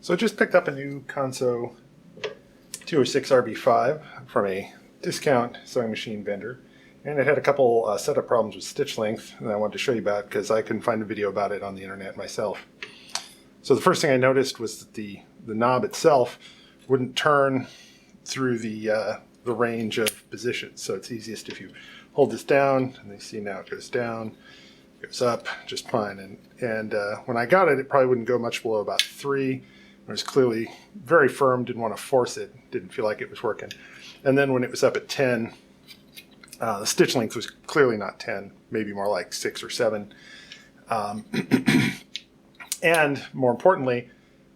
So I just picked up a new Consew 206RB-5 from a discount sewing machine vendor, and it had a couple setup problems with stitch length that I wanted to show you about because I couldn't find a video about it on the internet myself. So the first thing I noticed was that the knob itself wouldn't turn through the range of positions. So it's easiest if you hold this down, and you see now it goes down, goes up just fine. And when I got it, it probably wouldn't go much below about 3. It was clearly very firm, didn't want to force it, didn't feel like it was working. And then when it was up at 10, the stitch length was clearly not 10, maybe more like 6 or 7. And more importantly,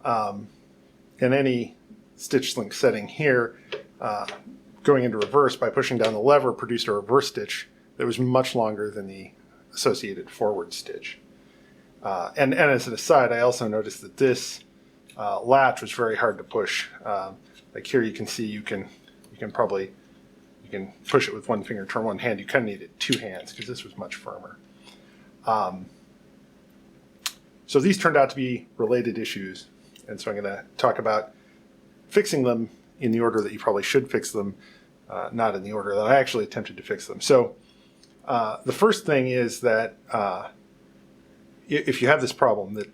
in any stitch length setting here, going into reverse by pushing down the lever produced a reverse stitch that was much longer than the associated forward stitch. And as an aside, I also noticed that this latch was very hard to push. Like here you can see you can push it with one finger, turn one hand. You kind of needed 2 hands because this was much firmer. So these turned out to be related issues, and so I'm going to talk about fixing them in the order that you probably should fix them, not in the order that I actually attempted to fix them. So the first thing is that if you have this problem that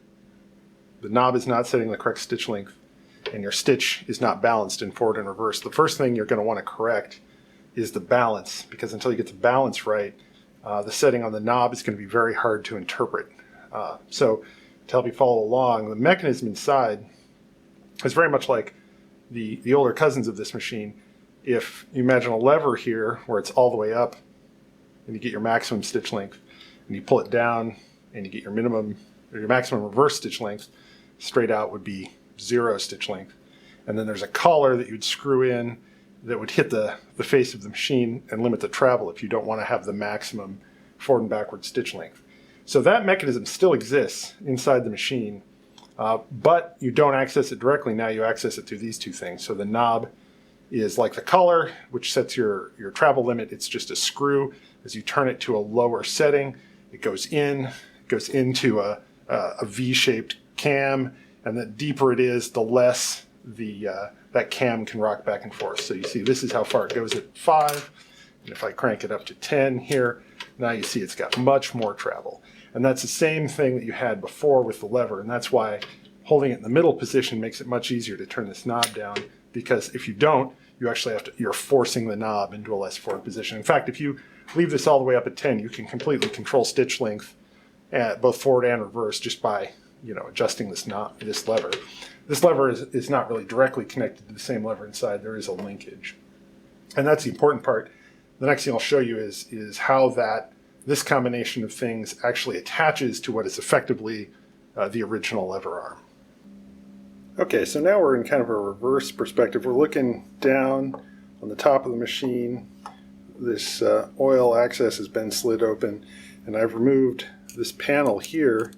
the knob is not setting the correct stitch length and your stitch is not balanced in forward and reverse, the first thing you're going to want to correct is the balance, because until you get the balance right, the setting on the knob is going to be very hard to interpret. So to help you follow along, the mechanism inside is very much like the older cousins of this machine. If you imagine a lever here where it's all the way up and you get your maximum stitch length, and you pull it down and you get your minimum or your maximum reverse stitch length, straight out would be 0 stitch length. And then there's a collar that you'd screw in that would hit the face of the machine and limit the travel if you don't want to have the maximum forward and backward stitch length. So that mechanism still exists inside the machine, but you don't access it directly. Now you access it through these two things. So the knob is like the collar, which sets your travel limit. It's just a screw. As you turn it to a lower setting, it goes into a V-shaped cam, and the deeper it is, the less that cam can rock back and forth. So you see this is how far it goes at 5, and if I crank it up to 10 here, now you see it's got much more travel. And that's the same thing that you had before with the lever, and that's why holding it in the middle position makes it much easier to turn this knob down, because if you don't, you're forcing the knob into a less forward position. In fact, if you leave this all the way up at 10, you can completely control stitch length at both forward and reverse just by adjusting this lever. This lever is not really directly connected to the same lever inside. There is a linkage, and that's the important part. The next thing I'll show you is how this combination of things actually attaches to what is effectively the original lever arm. Okay, so now we're in kind of a reverse perspective. We're looking down on the top of the machine. This oil access has been slid open, and I've removed this panel here.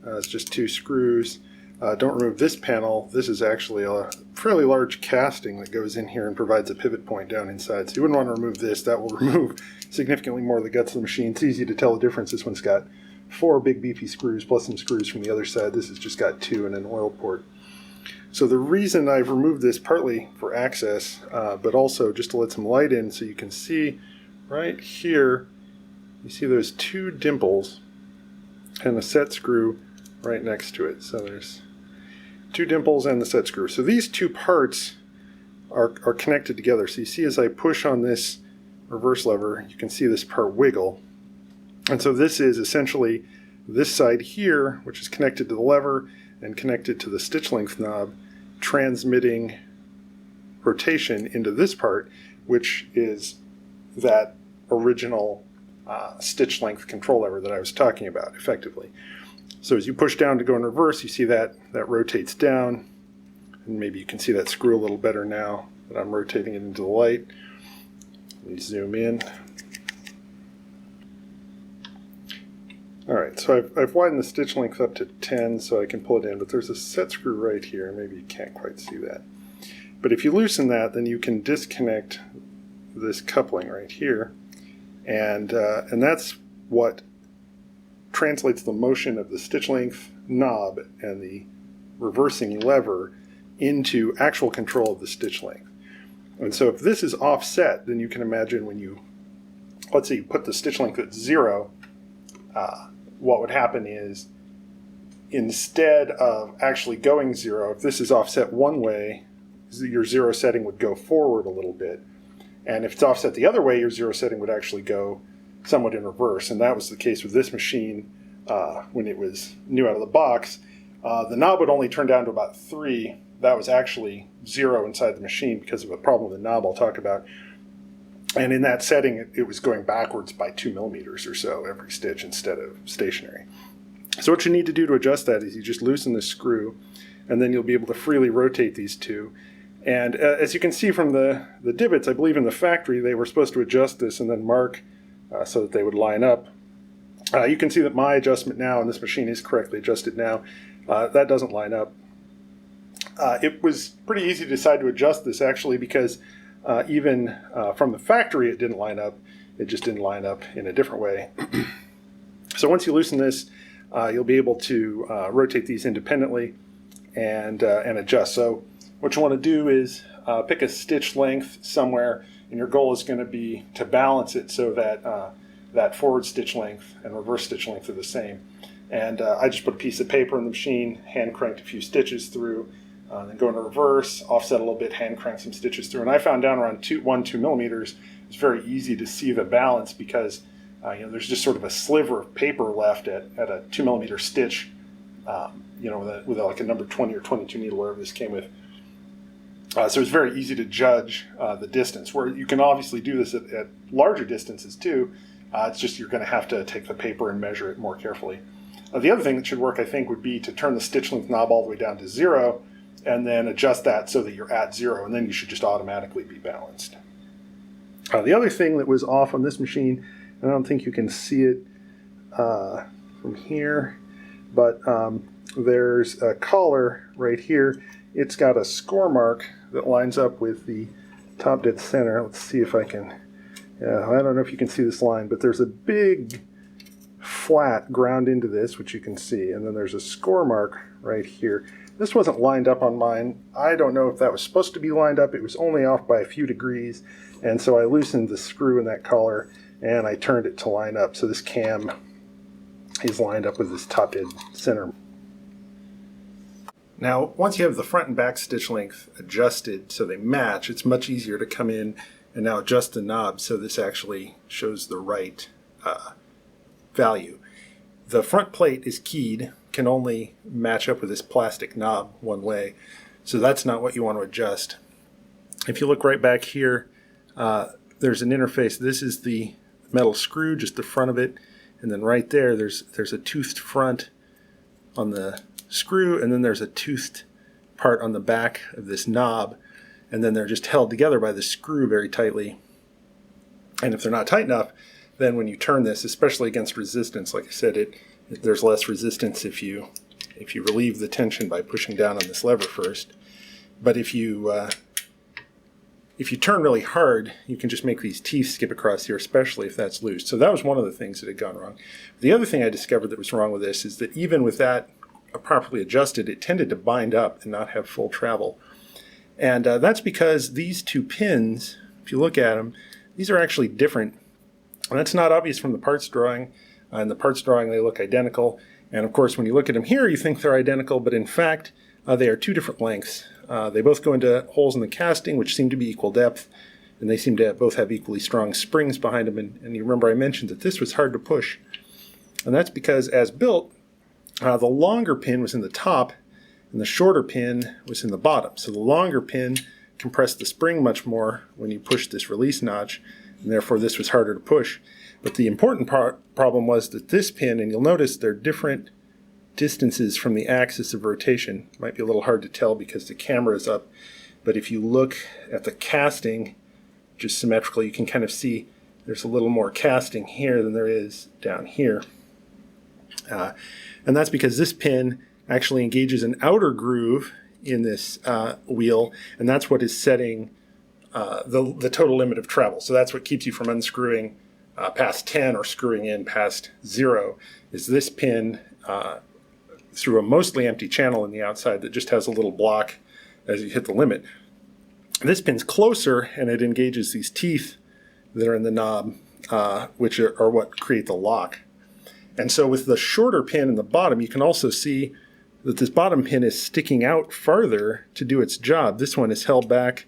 It's just 2 screws. Don't remove this panel. This is actually a fairly large casting that goes in here and provides a pivot point down inside. So you wouldn't want to remove this. That will remove significantly more of the guts of the machine. It's easy to tell the difference. This one's got 4 big beefy screws plus some screws from the other side. This has just got 2 and an oil port. So the reason I've removed this, partly for access, but also just to let some light in so you can see right here, you see those 2 dimples and the set screw right next to it. So there's 2 dimples and the set screw. So these 2 parts are connected together. So you see as I push on this reverse lever, you can see this part wiggle. And so this is essentially this side here, which is connected to the lever and connected to the stitch length knob, transmitting rotation into this part, which is that original stitch length control lever that I was talking about effectively. So as you push down to go in reverse, you see that rotates down, and maybe you can see that screw a little better now that I'm rotating it into the light. Let me zoom in. Alright, so I've widened the stitch length up to 10 so I can pull it in, but there's a set screw right here. Maybe you can't quite see that. But if you loosen that, then you can disconnect this coupling right here, and that's what translates the motion of the stitch length knob and the reversing lever into actual control of the stitch length. And so if this is offset, then you can imagine when you, let's say you put the stitch length at 0, what would happen is instead of actually going 0, if this is offset one way, your 0 setting would go forward a little bit. And if it's offset the other way, your 0 setting would actually go somewhat in reverse. And that was the case with this machine when it was new out of the box. The knob would only turn down to about 3. That was actually 0 inside the machine because of a problem with the knob I'll talk about. And in that setting, it was going backwards by 2 millimeters or so every stitch instead of stationary. So what you need to do to adjust that is you just loosen the screw, and then you'll be able to freely rotate these two. And as you can see from the divots, I believe in the factory they were supposed to adjust this and then mark so that they would line up. You can see that my adjustment now, and this machine is correctly adjusted now, that doesn't line up. It was pretty easy to decide to adjust this actually because even from the factory it didn't line up. It just didn't line up in a different way. So once you loosen this, you'll be able to rotate these independently and adjust. So what you want to do is pick a stitch length somewhere, and your goal is going to be to balance it so that that forward stitch length and reverse stitch length are the same. And I just put a piece of paper in the machine, hand cranked a few stitches through, then go into reverse, offset a little bit, hand crank some stitches through. And I found down around 2 millimeters, it's very easy to see the balance because there's just sort of a sliver of paper left at a 2 millimeter stitch, with like a number 20 or 22 needle, whatever this came with. So it's very easy to judge the distance, where you can obviously do this at larger distances too. It's just you're going to have to take the paper and measure it more carefully. The other thing that should work, I think, would be to turn the stitch length knob all the way down to 0 and then adjust that so that you're at 0, and then you should just automatically be balanced. The other thing that was off on this machine, and I don't think you can see it from here, but there's a collar right here. It's got a score mark that lines up with the top dead center. Let's see if I can, I don't know if you can see this line, but there's a big flat ground into this, which you can see, and then there's a score mark right here. This wasn't lined up on mine. I don't know if that was supposed to be lined up. It was only off by a few degrees, and so I loosened the screw in that collar and I turned it to line up. So this cam is lined up with this top dead center. Now, once you have the front and back stitch length adjusted so they match, it's much easier to come in and now adjust the knob so this actually shows the right value. The front plate is keyed, can only match up with this plastic knob one way, so that's not what you want to adjust. If you look right back here, there's an interface. This is the metal screw, just the front of it, and then right there there's a toothed front on the screw, and then there's a toothed part on the back of this knob, and then they're just held together by the screw very tightly. And if they're not tight enough, then when you turn this, especially against resistance, like I said, there's less resistance if you relieve the tension by pushing down on this lever first. But if you turn really hard, you can just make these teeth skip across here, especially if that's loose. So that was one of the things that had gone wrong. The other thing I discovered that was wrong with this is that even with that properly adjusted, it tended to bind up and not have full travel. And that's because these two pins, if you look at them, these are actually different. And that's not obvious from the parts drawing. In the parts drawing, they look identical. And of course, when you look at them here, you think they're identical, but in fact, they are 2 different lengths. They both go into holes in the casting, which seem to be equal depth, and they seem to both have equally strong springs behind them. And you remember I mentioned that this was hard to push. And that's because, as built, the longer pin was in the top, and the shorter pin was in the bottom. So the longer pin compressed the spring much more when you pushed this release notch, and therefore this was harder to push. But the important problem was that this pin, and you'll notice they're different distances from the axis of rotation. Might be a little hard to tell because the camera is up, but if you look at the casting just symmetrically, you can kind of see there's a little more casting here than there is down here. And that's because this pin actually engages an outer groove in this wheel, and that's what is setting the total limit of travel. So that's what keeps you from unscrewing past 10 or screwing in past 0, is this pin through a mostly empty channel in the outside that just has a little block as you hit the limit. This pin's closer, and it engages these teeth that are in the knob, which are what create the lock. And so with the shorter pin in the bottom, you can also see that this bottom pin is sticking out farther to do its job. This one is held back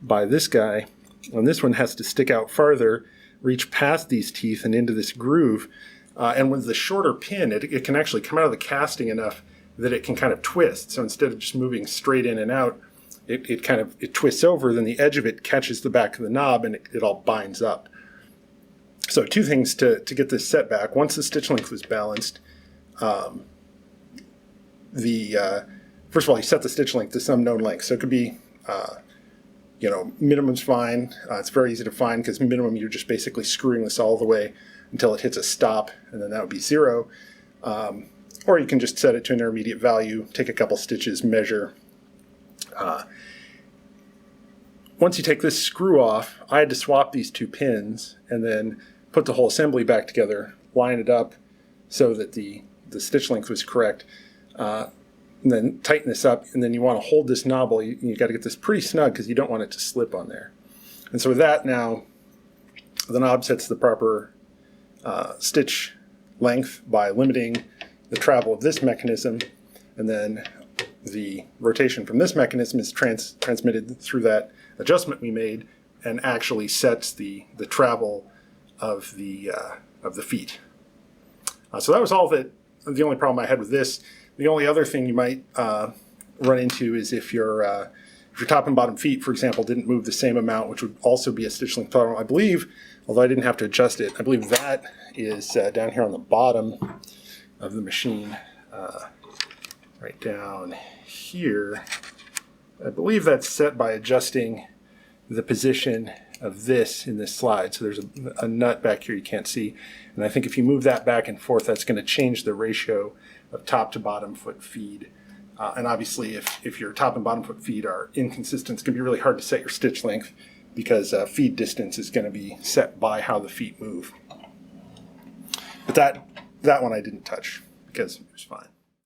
by this guy, and this one has to stick out farther, reach past these teeth and into this groove. And with the shorter pin, it can actually come out of the casting enough that it can kind of twist. So instead of just moving straight in and out, it twists over, then the edge of it catches the back of the knob, and it all binds up. So two things to get this set back. Once the stitch length was balanced, first of all, you set the stitch length to some known length. So it could be, minimum's fine. It's very easy to find because minimum, you're just basically screwing this all the way until it hits a stop, and then that would be 0. Or you can just set it to an intermediate value, take a couple stitches, measure. Once you take this screw off, I had to swap these two pins and then put the whole assembly back together, line it up so that the stitch length was correct, and then tighten this up. And then you want to hold this knob. You got to get this pretty snug because you don't want it to slip on there. And so with that, now the knob sets the proper stitch length by limiting the travel of this mechanism, and then the rotation from this mechanism is transmitted through that adjustment we made and actually sets the travel of the feet. So that was all the only problem I had with this. The only other thing you might run into is if your top and bottom feet, for example, didn't move the same amount, which would also be a stitch length problem. I believe, although I didn't have to adjust it, I believe that is down here on the bottom of the machine, right down here. I believe that's set by adjusting the position of this in this slide. So there's a nut back here you can't see. And I think if you move that back and forth, that's going to change the ratio of top to bottom foot feed. And obviously, if your top and bottom foot feed are inconsistent, it's going to be really hard to set your stitch length because feed distance is going to be set by how the feet move. But that one I didn't touch because it was fine.